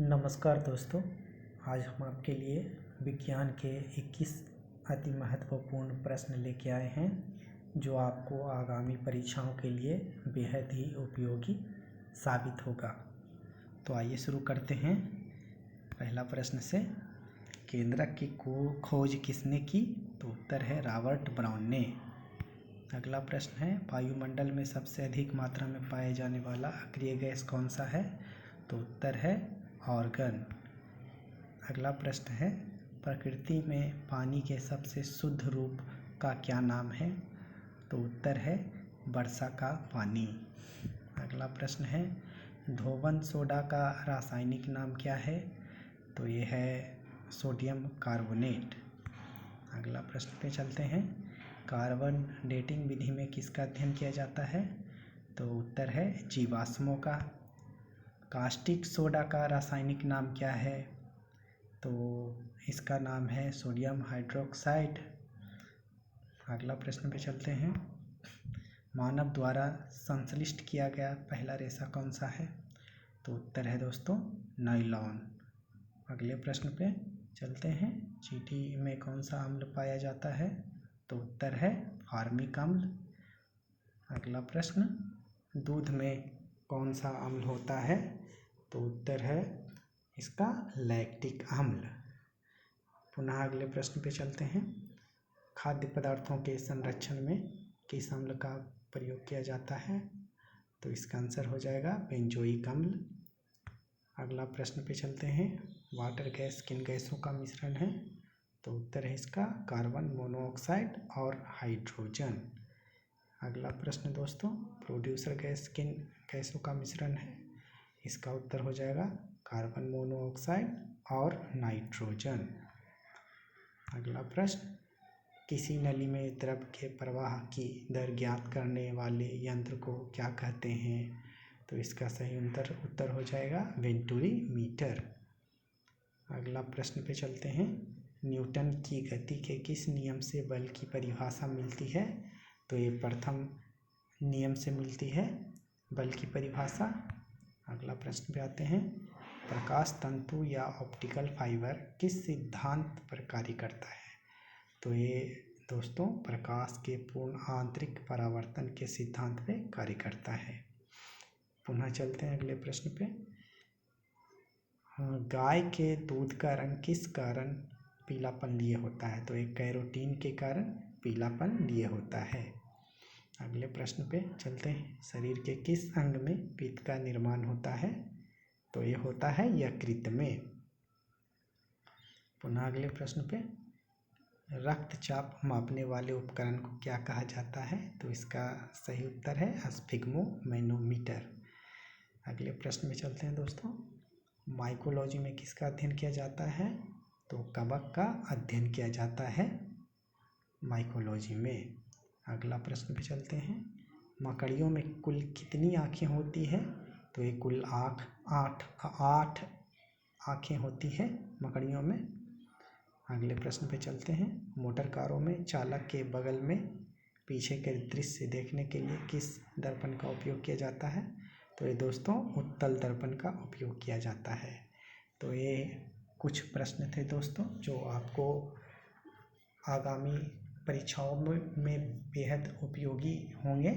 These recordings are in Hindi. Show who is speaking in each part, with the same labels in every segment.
Speaker 1: नमस्कार दोस्तों, आज हम आपके लिए विज्ञान के 21 अति महत्वपूर्ण प्रश्न लेके आए हैं जो आपको आगामी परीक्षाओं के लिए बेहद ही उपयोगी साबित होगा। तो आइए शुरू करते हैं। पहला प्रश्न से, केंद्रक की खोज किसने की? तो उत्तर है रॉबर्ट ब्राउन ने। अगला प्रश्न है, वायुमंडल में सबसे अधिक मात्रा में पाए जाने वाला अक्रिय गैस कौन सा है? तो उत्तर है ऑर्गन। अगला प्रश्न है, प्रकृति में पानी के सबसे शुद्ध रूप का क्या नाम है? तो उत्तर है वर्षा का पानी। अगला प्रश्न है, धोवन सोडा का रासायनिक नाम क्या है? तो ये है सोडियम कार्बोनेट। अगला प्रश्न पे चलते हैं, कार्बन डेटिंग विधि में किसका अध्ययन किया जाता है? तो उत्तर है जीवाश्मों का। कास्टिक सोडा का रासायनिक नाम क्या है? तो इसका नाम है सोडियम हाइड्रोक्साइड। अगला प्रश्न पे चलते हैं, मानव द्वारा संश्लिष्ट किया गया पहला रेशा कौन सा है? तो उत्तर है दोस्तों नायलॉन। अगले प्रश्न पे चलते हैं, चींटी में कौन सा अम्ल पाया जाता है? तो उत्तर है फार्मिक अम्ल। अगला प्रश्न, दूध में कौन सा अम्ल होता है? तो उत्तर है इसका लैक्टिक अम्ल। पुनः अगले प्रश्न पे चलते हैं, खाद्य पदार्थों के संरक्षण में किस अम्ल का प्रयोग किया जाता है? तो इसका आंसर हो जाएगा बेंजोइक अम्ल। अगला प्रश्न पे चलते हैं, वाटर गैस किन गैसों का मिश्रण है? तो उत्तर है इसका कार्बन मोनोऑक्साइड और हाइड्रोजन। अगला प्रश्न दोस्तों, प्रोड्यूसर गैस किन गैसों का मिश्रण है? इसका उत्तर हो जाएगा कार्बन मोनोऑक्साइड और नाइट्रोजन। अगला प्रश्न, किसी नली में द्रव के प्रवाह की दर ज्ञात करने वाले यंत्र को क्या कहते हैं? तो इसका सही उत्तर हो जाएगा वेंटुरी मीटर। अगला प्रश्न पे चलते हैं, न्यूटन की गति के किस नियम से बल की परिभाषा मिलती है? तो ये प्रथम नियम से मिलती है बल की परिभाषा। अगला प्रश्न पे आते हैं, प्रकाश तंतु या ऑप्टिकल फाइबर किस सिद्धांत पर कार्य करता है? तो ये दोस्तों प्रकाश के पूर्ण आंतरिक परावर्तन के सिद्धांत पे कार्य करता है। पुनः चलते हैं अगले प्रश्न पे, गाय के दूध का रंग किस कारण पीलापन लिए होता है? तो एक कैरोटीन के कारण पीलापन लिए होता है। अगले प्रश्न पे चलते हैं, शरीर के किस अंग में पित्त का निर्माण होता है? तो ये होता है यकृत में। पुनः अगले प्रश्न पे, रक्तचाप मापने वाले उपकरण को क्या कहा जाता है? तो इसका सही उत्तर है स्फिग्मोमैनोमीटर। अगले प्रश्न में चलते हैं दोस्तों, माइकोलॉजी में किसका अध्ययन किया जाता है? तो कवक का अध्ययन किया जाता है माइकोलॉजी में। अगला प्रश्न पे चलते हैं, मकड़ियों में कुल कितनी आँखें होती है? तो ये कुल आठ आँखें होती है मकड़ियों में। अगले प्रश्न पे चलते हैं, मोटर कारों में चालक के बगल में पीछे के दृश्य देखने के लिए किस दर्पण का उपयोग किया जाता है? तो ये दोस्तों उत्तल दर्पण का उपयोग किया जाता है। तो ये कुछ प्रश्न थे दोस्तों जो आपको आगामी परीक्षाओं में बेहद उपयोगी होंगे।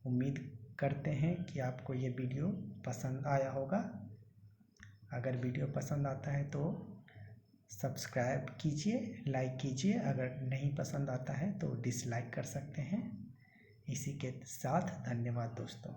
Speaker 1: उम्मीद करते हैं कि आपको ये वीडियो पसंद आया होगा। अगर वीडियो पसंद आता है तो सब्सक्राइब कीजिए, लाइक कीजिए। अगर नहीं पसंद आता है तो डिसलाइक कर सकते हैं। इसी के साथ धन्यवाद दोस्तों।